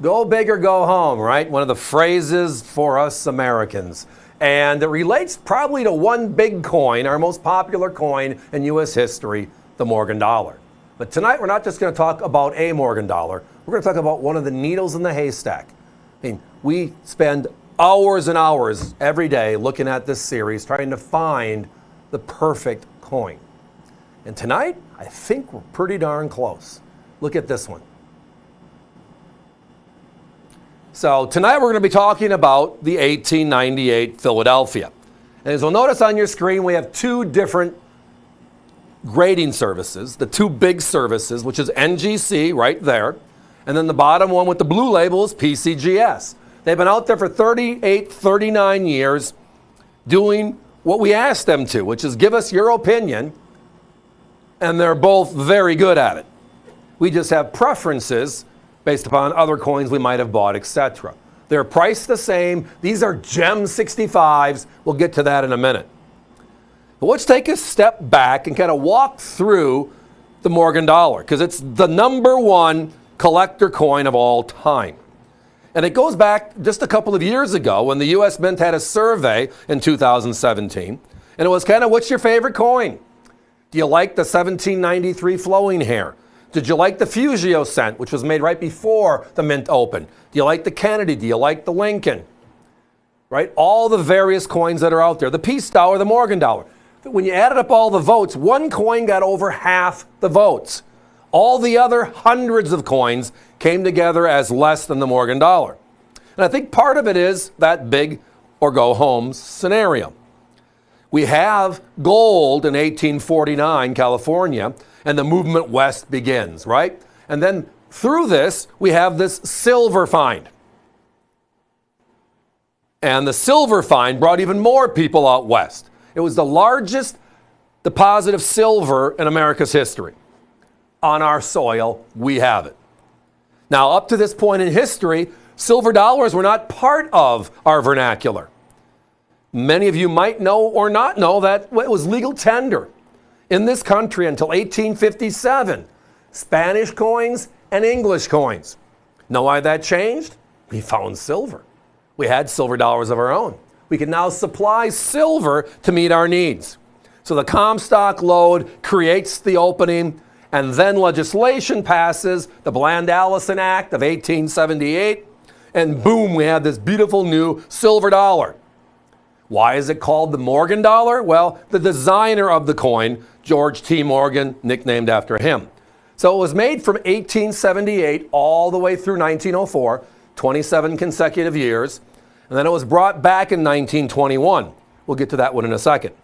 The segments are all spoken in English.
Go big or go home, right? One of the phrases for us Americans. And it relates probably to one big coin, our most popular coin in U.S. history, the Morgan dollar. But tonight we're not just going to talk about a Morgan dollar. We're going to talk about one of the needles in the haystack. I mean, we spend hours and hours every day looking at this series trying to find the perfect coin. And tonight, I think we're pretty darn close. Look at this one. So tonight we're going to be talking about the 1898 Philadelphia. And as you'll notice on your screen, we have two different grading services, the two big services, which is NGC right there, and then the bottom one with the blue label is PCGS. They've been out there for 38, 39 years doing what we asked them to, which is give us your opinion, and they're both very good at it. We just have preferences based upon other coins we might have bought, etc. They're priced the same. These are Gem 65s. We'll get to that in a minute. But let's take a step back and kind of walk through the Morgan dollar, because it's the #1 collector coin of all time. And it goes back just a couple of years ago when the U.S. Mint had a survey in 2017. And it was kind of, what's your favorite coin? Do you like the 1793 flowing hair? Did you like the Fugio cent, which was made right before the Mint opened? Do you like the Kennedy? Do you like the Lincoln? Right? All the various coins that are out there. The Peace dollar, the Morgan dollar. When you added up all the votes, one coin got over half the votes. All the other hundreds of coins came together as less than the Morgan dollar. And I think part of it is that big or go home scenario. We have gold in 1849, California, and the movement west begins, right? And then through this, we have this silver find. And the silver find brought even more people out west. It was the largest deposit of silver in America's history. On our soil, we have it. Now, up to this point in history, silver dollars were not part of our vernacular. Many of you might know or not know that it was legal tender in this country until 1857. Spanish coins and English coins. Know why that changed? We found silver. We had silver dollars of our own. We can now supply silver to meet our needs. So the Comstock load creates the opening, and then legislation passes, the Bland-Allison Act of 1878, and boom, we have this beautiful new silver dollar. Why is it called the Morgan dollar? Well, the designer of the coin, George T. Morgan, nicknamed after him. So it was made from 1878 all the way through 1904, 27 consecutive years, and then it was brought back in 1921. We'll get to that one in a second.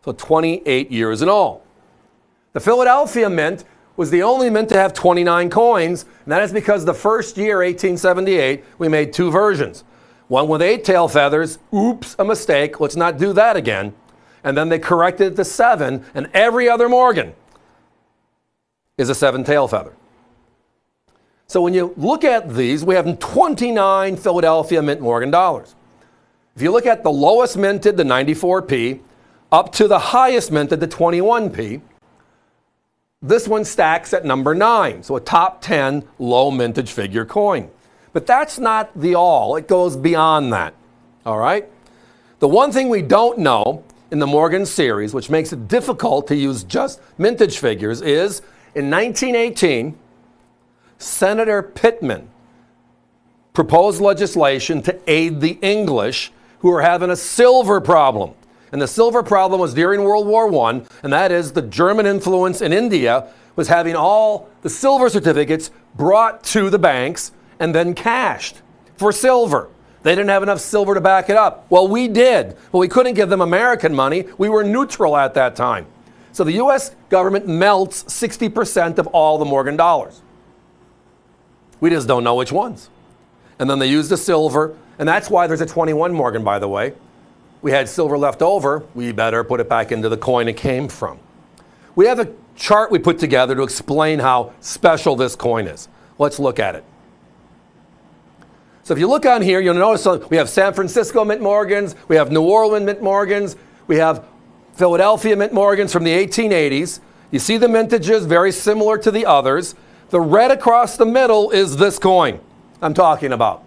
So 28 years in all. The Philadelphia Mint was the only mint to have 29 coins, and that is because the first year, 1878, we made two versions. One with 8 tail feathers, oops, a mistake, let's not do that again. And then they corrected it to 7, and every other Morgan is a 7 tail feather. So when you look at these, we have 29 Philadelphia Mint Morgan dollars. If you look at the lowest minted, the 94p, up to the highest minted, the 21p, this one stacks at number 9, so a top 10 low mintage figure coin. But that's not the all. It goes beyond that. All right? The one thing we don't know in the Morgan series, which makes it difficult to use just mintage figures, is in 1918, Senator Pittman proposed legislation to aid the English who are having a silver problem. And the silver problem was during World War I, and that is the German influence in India was having all the silver certificates brought to the banks and then cashed for silver. They didn't have enough silver to back it up. Well, we did. But we couldn't give them American money. We were neutral at that time. So the U.S. government melts 60% of all the Morgan dollars. We just don't know which ones. And then they use the silver, and that's why there's a 21 Morgan, by the way. We had silver left over. We better put it back into the coin it came from. We have a chart we put together to explain how special this coin is. Let's look at it. So if you look on here, you'll notice we have San Francisco Mint Morgans, we have New Orleans Mint Morgans, we have Philadelphia Mint Morgans from the 1880s. You see the mintages, very similar to the others. The red across the middle is this coin. I'm talking about.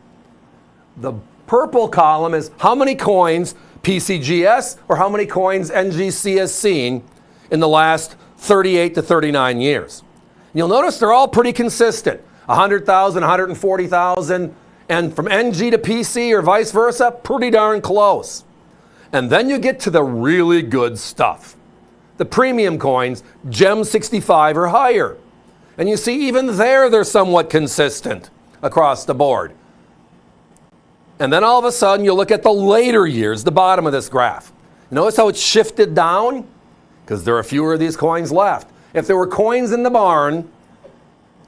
The purple column is how many coins PCGS or how many coins NGC has seen in the last 38 to 39 years. You'll notice they're all pretty consistent. 100,000, 140,000, and from NG to PC or vice versa, pretty darn close. And then you get to the really good stuff. The premium coins, Gem 65 or higher. And you see even there they're somewhat consistent across the board. And then all of a sudden you look at the later years, the bottom of this graph. Notice how it's shifted down? Because there are fewer of these coins left. If there were coins in the barn,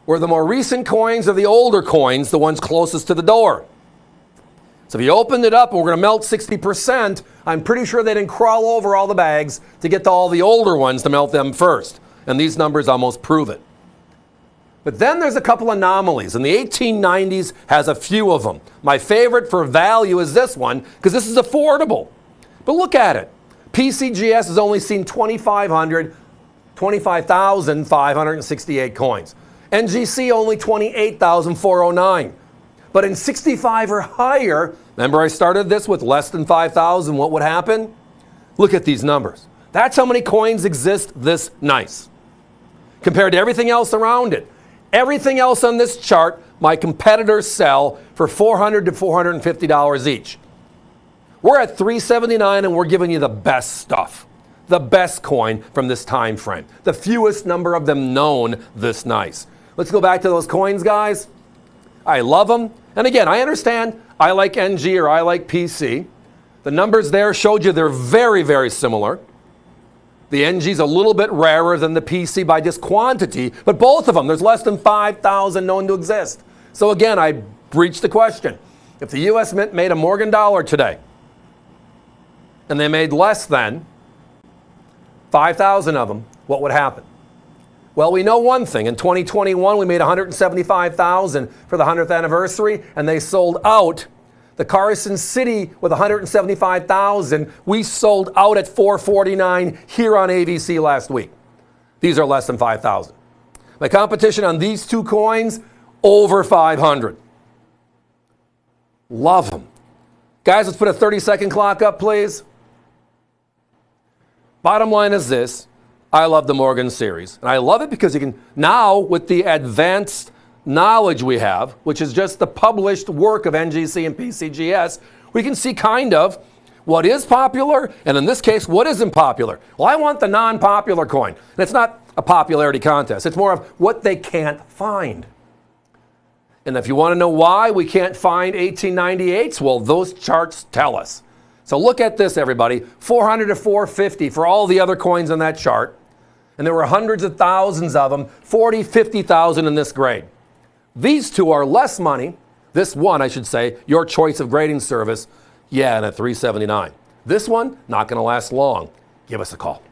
were the more recent coins or the older coins the ones closest to the door? So if you opened it up and we're going to melt 60%, I'm pretty sure they didn't crawl over all the bags to get to all the older ones to melt them first. And these numbers almost prove it. But then there's a couple anomalies, and the 1890s has a few of them. My favorite for value is this one, because this is affordable. But look at it. PCGS has only seen 25,568 coins. NGC only 28,409. But in 65 or higher, remember I started this with less than 5,000, what would happen? Look at these numbers. That's how many coins exist this nice, compared to everything else around it. Everything else on this chart, my competitors sell for $400 to $450 each. We're at $379 and we're giving you the best stuff. The best coin from this time frame. The fewest number of them known this nice. Let's go back to those coins, guys. I love them. And again, I understand I like NG or I like PC. The numbers there showed you they're very, very similar. The NG's a little bit rarer than the PC by just quantity, but both of them, there's less than 5,000 known to exist. So again, I breached the question. If the US Mint made a Morgan dollar today, and they made less than 5,000 of them, what would happen? Well, we know one thing. In 2021, we made 175,000 for the 100th anniversary, and they sold out. The Carson City with 175,000, we sold out at $449 here on AVC last week. These are less than 5,000. My competition on these two coins, over 500. Love them. Guys, let's put a 30-second clock up, please. Bottom line is this. I love the Morgan series. And I love it because you can, now with the advanced knowledge we have, which is just the published work of NGC and PCGS, we can see kind of what is popular, and in this case, what isn't popular. Well, I want the non-popular coin. And it's not a popularity contest. It's more of what they can't find. And if you want to know why we can't find 1898s, well, those charts tell us. So look at this, everybody. 400 to 450 for all the other coins on that chart. And there were hundreds of thousands of them, 40, 50,000 in this grade. These two are less money. This one, I should say, your choice of grading service, yeah, and at $379. This one, not going to last long. Give us a call.